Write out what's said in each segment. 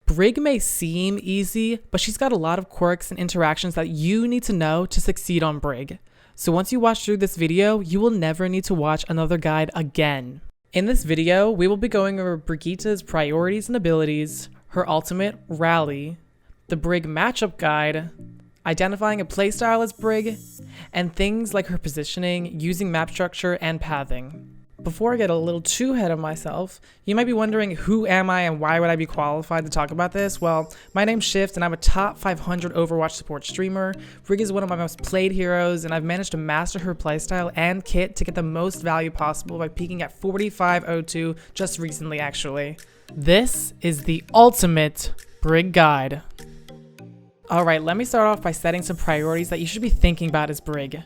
Brig may seem easy, but she's got a lot of quirks and interactions that you need to know to succeed on Brig. So once you watch through this video, you will never need to watch another guide again. In this video, we will be going over Brigitte's priorities and abilities, her ultimate, Rally, the Brig matchup guide, identifying a playstyle as Brig, and things like her positioning, using map structure, and pathing. Before I get a little too ahead of myself, you might be wondering who am I and why would I be qualified to talk about this? Well, my name's Shift and I'm a top 500 Overwatch support streamer. Brig is one of my most played heroes and I've managed to master her playstyle and kit to get the most value possible by peaking at 4502 just recently actually. This is the ultimate Brig guide. Alright, let me start off by setting some priorities that you should be thinking about as Brig.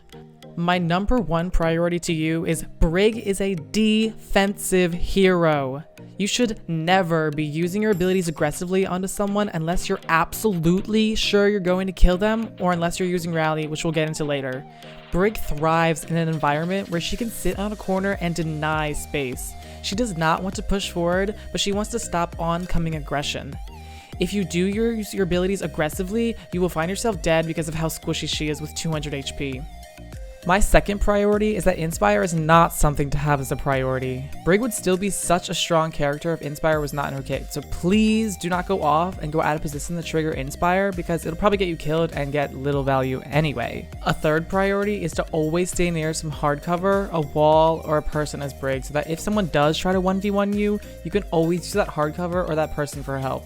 My number one priority to you is Brig is a defensive hero. You should never be using your abilities aggressively onto someone unless you're absolutely sure you're going to kill them or unless you're using Rally, which we'll get into later. Brig thrives in an environment where she can sit on a corner and deny space. She does not want to push forward, but she wants to stop oncoming aggression. If you do use your abilities aggressively, you will find yourself dead because of how squishy she is with 200 HP. My second priority is that Inspire is not something to have as a priority. Brig would still be such a strong character if Inspire was not in her kit, so please do not go off and go out of position to trigger Inspire because it'll probably get you killed and get little value anyway. A third priority is to always stay near some hard cover, a wall, or a person as Brig so that if someone does try to 1v1 you, you can always use that hard cover or that person for help.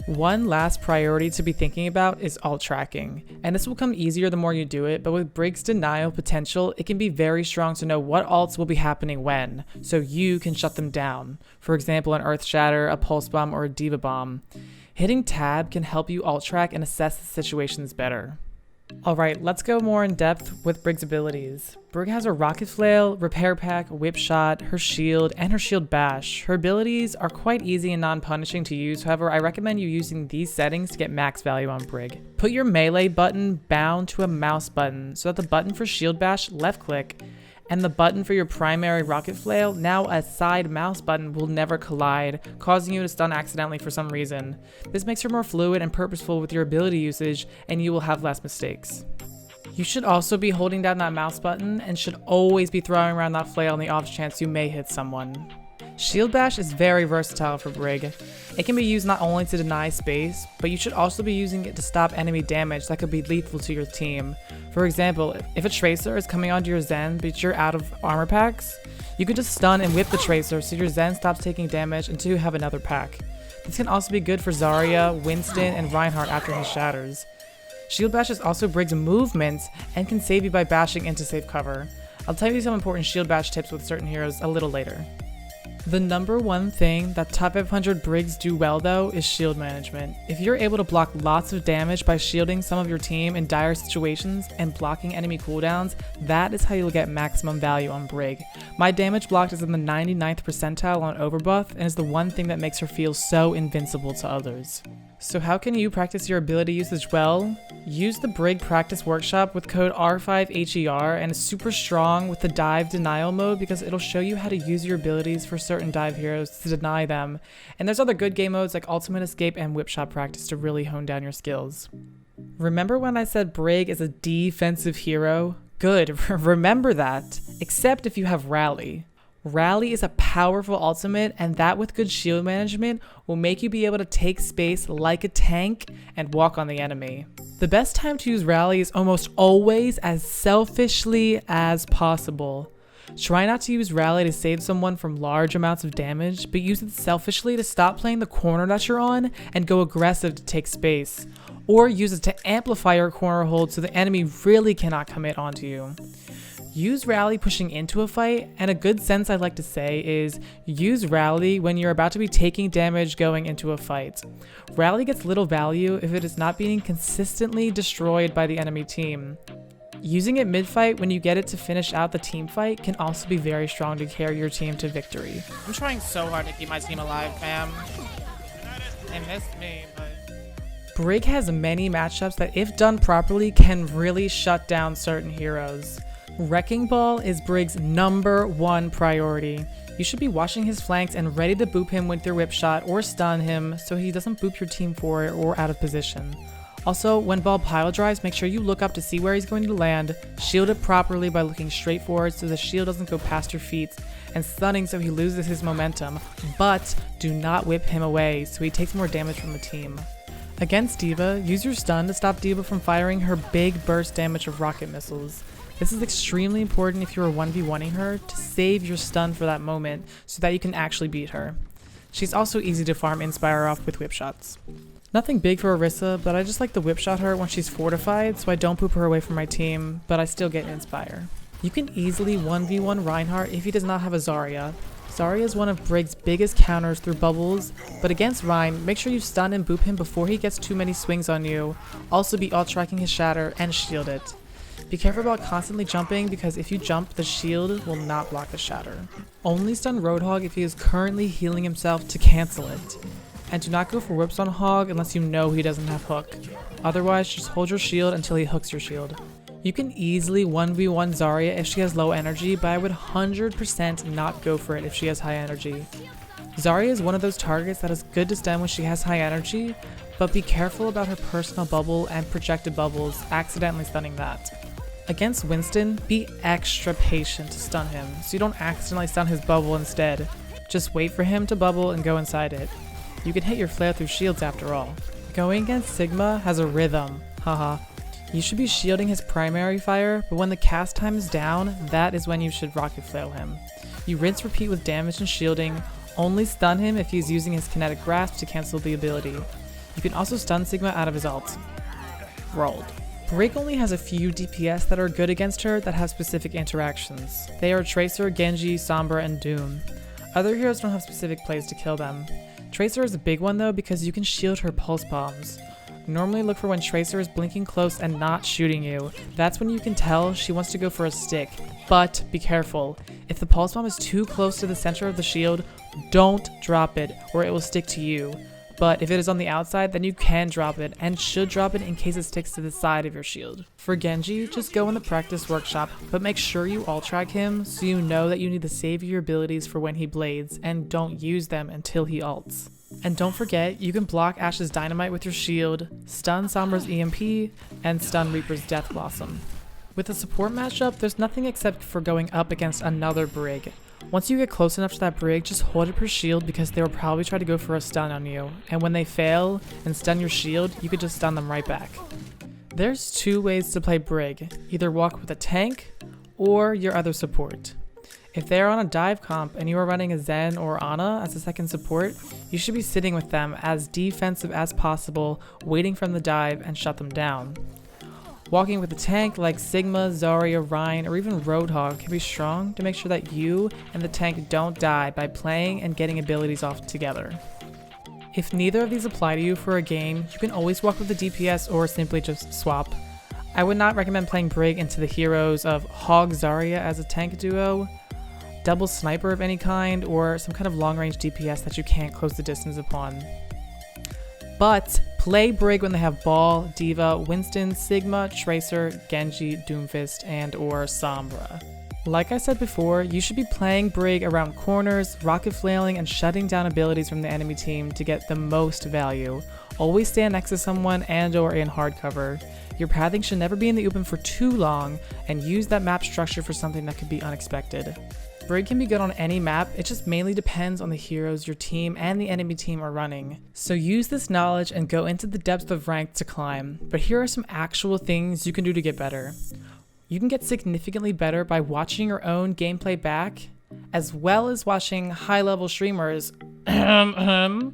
One last priority to be thinking about is ult tracking, and this will come easier the more you do it, but with Brig's denial potential, it can be very strong to know what ults will be happening when, so you can shut them down. For example, an Earth Shatter, a Pulse Bomb, or a Diva Bomb. Hitting tab can help you ult track and assess the situations better. Alright, let's go more in depth with Brig's abilities. Brig has a Rocket Flail, Repair Pack, Whip Shot, her Shield, and her Shield Bash. Her abilities are quite easy and non-punishing to use, however I recommend you using these settings to get max value on Brig. Put your melee button bound to a mouse button so that the button for Shield Bash, left click, and the button for your primary Rocket Flail, now a side mouse button, will never collide, causing you to stun accidentally for some reason. This makes her more fluid and purposeful with your ability usage, and you will have less mistakes. You should also be holding down that mouse button and should always be throwing around that flail on the off chance you may hit someone. Shield Bash is very versatile for Brig. It can be used not only to deny space, but you should also be using it to stop enemy damage that could be lethal to your team. For example, if a Tracer is coming onto your Zen but you're out of armor packs, you could just stun and whip the Tracer so your Zen stops taking damage until you have another pack. This can also be good for Zarya, Winston, and Reinhardt after he shatters. Shield Bash is also Brig's movement and can save you by bashing into safe cover. I'll tell you some important Shield Bash tips with certain heroes a little later. The number one thing that top 500 Brigs do well though is shield management. If you're able to block lots of damage by shielding some of your team in dire situations and blocking enemy cooldowns, that is how you'll get maximum value on Brig. My damage blocked is in the 99th percentile on Overbuff and is the one thing that makes her feel so invincible to others. So how can you practice your ability usage well? Use the Brig Practice Workshop with code R5HER and is super strong with the Dive Denial mode because it'll show you how to use your abilities for certain dive heroes to deny them. And there's other good game modes like Ultimate Escape and Whip Shot Practice to really hone down your skills. Remember when I said Brig is a defensive hero? Good, remember that, except if you have Rally. Rally is a powerful ultimate, and that with good shield management will make you be able to take space like a tank and walk on the enemy. The best time to use Rally is almost always as selfishly as possible. Try not to use Rally to save someone from large amounts of damage, but use it selfishly to stop playing the corner that you're on and go aggressive to take space. Or use it to amplify your corner hold so the enemy really cannot commit onto you. Use Rally pushing into a fight, and a good sense I like to say is use Rally when you're about to be taking damage going into a fight. Rally gets little value if it is not being consistently destroyed by the enemy team. Using it mid-fight when you get it to finish out the team fight can also be very strong to carry your team to victory. I'm trying so hard to keep my team alive, fam. They missed me, but... Brig has many matchups that if done properly can really shut down certain heroes. Wrecking Ball is Brig's number one priority. You should be watching his flanks and ready to boop him with your whip shot or stun him so he doesn't boop your team for it or out of position. Also, when ball pile drives, make sure you look up to see where he's going to land, shield it properly by looking straight forward so the shield doesn't go past your feet, and stunning so he loses his momentum, but do not whip him away so he takes more damage from the team. Against D.Va, use your stun to stop D.Va from firing her big burst damage of rocket missiles. This is extremely important if you are 1v1ing her to save your stun for that moment so that you can actually beat her. She's also easy to farm Inspire off with whip shots. Nothing big for Orisa, but I just like to whip shot her when she's fortified so I don't poop her away from my team, but I still get Inspire. You can easily 1v1 Reinhardt if he does not have a Zarya. Zarya is one of Brig's biggest counters through bubbles, but against Rein, make sure you stun and boop him before he gets too many swings on you. Also be alt-tracking his shatter and shield it. Be careful about constantly jumping because if you jump, the shield will not block the shatter. Only stun Roadhog if he is currently healing himself to cancel it. And do not go for whips on Hog unless you know he doesn't have hook. Otherwise, just hold your shield until he hooks your shield. You can easily 1v1 Zarya if she has low energy, but I would 100% not go for it if she has high energy. Zarya is one of those targets that is good to stun when she has high energy, but be careful about her personal bubble and projected bubbles accidentally stunning that. Against Winston, be extra patient to stun him so you don't accidentally stun his bubble instead. Just wait for him to bubble and go inside it. You can hit your flare through shields after all. Going against Sigma has a rhythm, haha. You should be shielding his primary fire, but when the cast time is down, that is when you should rocket flail him. You rinse repeat with damage and shielding, only stun him if he's using his kinetic grasp to cancel the ability. You can also stun Sigma out of his ult. Rolled. Brig only has a few DPS that are good against her that have specific interactions. They are Tracer, Genji, Sombra, and Doom. Other heroes don't have specific plays to kill them. Tracer is a big one though because you can shield her pulse bombs. Normally look for when Tracer is blinking close and not shooting you. That's when you can tell she wants to go for a stick. But be careful. If the pulse bomb is too close to the center of the shield, don't drop it or it will stick to you. But if it is on the outside, then you can drop it and should drop it in case it sticks to the side of your shield. For Genji, just go in the practice workshop, but make sure you alt track him so you know that you need to save your abilities for when he blades and don't use them until he ults. And don't forget, you can block Ashe's Dynamite with your shield, stun Sombra's EMP, and stun Reaper's Death Blossom. With a support matchup, there's nothing except for going up against another Brig. Once you get close enough to that Brig, just hold up her shield because they will probably try to go for a stun on you, and when they fail and stun your shield, you could just stun them right back. There's two ways to play Brig, either walk with a tank or your other support. If they are on a dive comp and you are running a Zen or Ana as a second support, you should be sitting with them as defensive as possible, waiting for them to dive and shut them down. Walking with a tank like Sigma, Zarya, Rein, or even Roadhog can be strong to make sure that you and the tank don't die by playing and getting abilities off together. If neither of these apply to you for a game, you can always walk with the DPS or simply just swap. I would not recommend playing Brig into the heroes of Hog Zarya as a tank duo, double sniper of any kind, or some kind of long-range DPS that you can't close the distance upon. But play Brig when they have Ball, D.Va, Winston, Sigma, Tracer, Genji, Doomfist, and or Sombra. Like I said before, you should be playing Brig around corners, rocket flailing, and shutting down abilities from the enemy team to get the most value. Always stand next to someone and or in hard cover. Your pathing should never be in the open for too long, and use that map structure for something that could be unexpected. Brig can be good on any map, it just mainly depends on the heroes your team and the enemy team are running. So use this knowledge and go into the depths of rank to climb, but here are some actual things you can do to get better. You can get significantly better by watching your own gameplay back, as well as watching high-level streamers to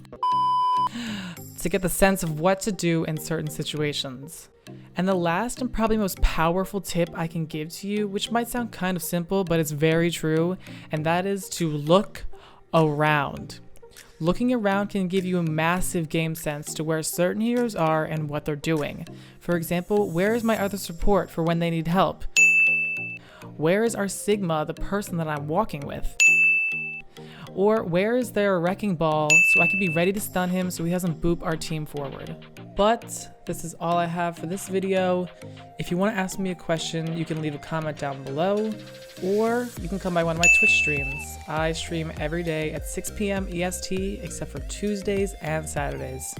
get the sense of what to do in certain situations. And the last and probably most powerful tip I can give to you, which might sound kind of simple, but it's very true, and that is to look around. Looking around can give you a massive game sense to where certain heroes are and what they're doing. For example, where is my other support for when they need help? Where is our Sigma, the person that I'm walking with? Or where is their wrecking ball so I can be ready to stun him so he doesn't boop our team forward? But this is all I have for this video. If you want to ask me a question, you can leave a comment down below, or you can come by one of my Twitch streams. I stream every day at 6 p.m. EST except for Tuesdays and Saturdays.